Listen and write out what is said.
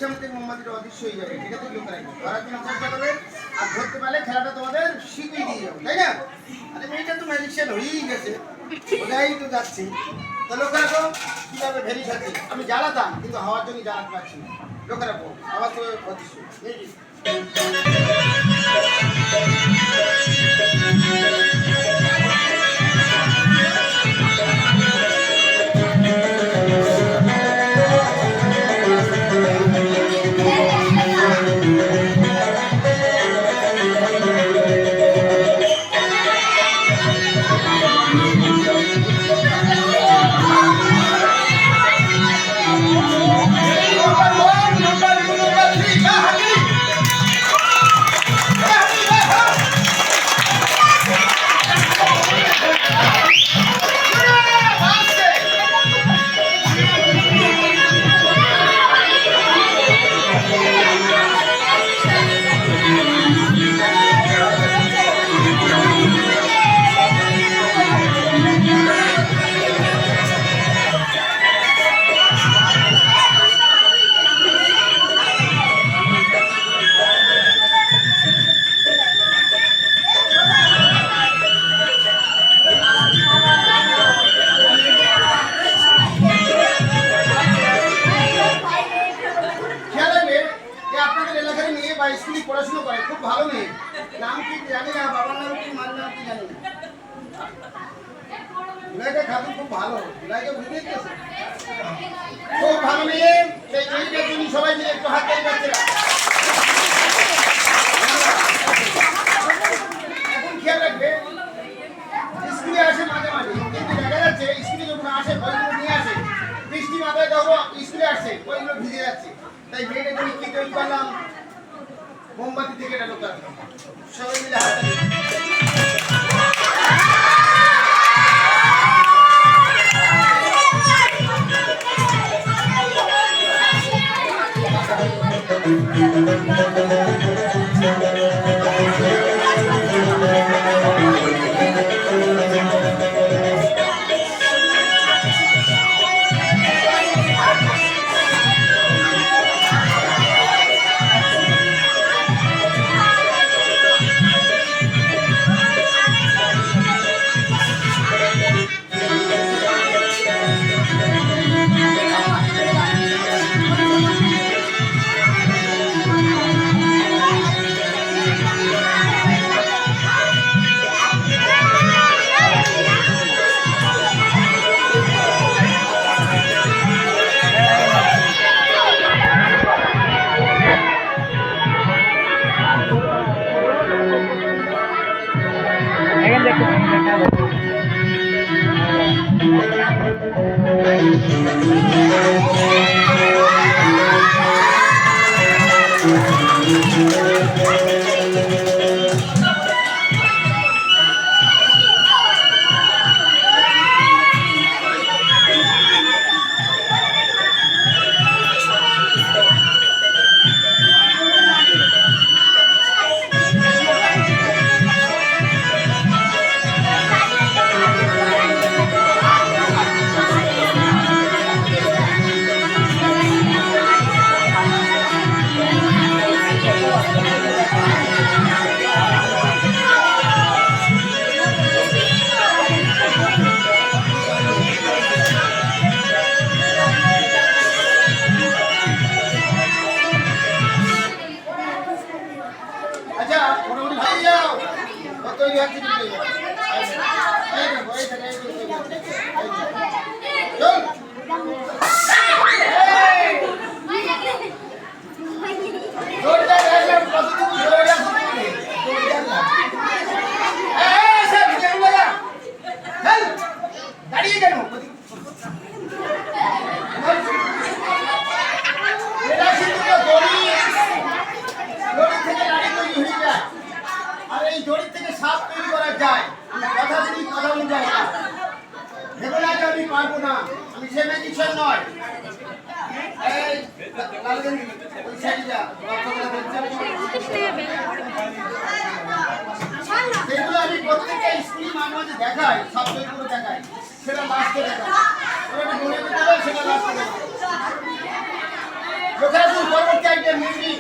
সামনে থেকে মোমবাতিটা অদৃশ্য হয়ে যাবে, এটা থেকে লুকাই ধরার জন্য চেষ্টা করবেন, আর ধরতে পারলে খেলাটা তোমাদের শিখিয়ে দিয়ে যাবো, তাই না? আরে মেয়েটা তো ম্যাজিশিয়ান হয়েই গেছে, বোঝাই তো যাচ্ছি। তো লোক রাখো কীভাবে ভেরি খাচ্ছে, আমি জ্বালাতাম কিন্তু হওয়ার জন্য জ্বালাতে পারছি না। লোক রাখো আবার তো অদৃশ্য স্কুলে পড়াশোনা করে, খুব ভালো মেয়ে। নাম কি জানি না, বাবার নাম কি, মার নাম কি জানি না। দুলাইকা খাতুন খুব ভালো, দুলাইকা বুঝতে পেরেছে, খুব ভালো মেয়ে। সেই মেয়েটার জন্য সবাই মিলে একটু হাত তালি বাচ্চারা। এখন খেয়াল রাখবে, স্কুলে আসে মাঝে মাঝে, কিন্তু দেখা যাচ্ছে স্কুলে যখন আসে বইগুলো নিয়ে আসে, বৃষ্টি মাথায় দেখো স্কুলে আসছে বইগুলো ভিজে যাচ্ছে। তাই মেয়েটার জন্য কি তৈরি করলাম, মোমবাতি থেকে এটা লোক সবাই মিলে হাত দেখায়, সব বইগুলো দেখায়, সেটা লাস্টে দেখায়। লোকেরা পরবর্তী আইটেম মিউজিক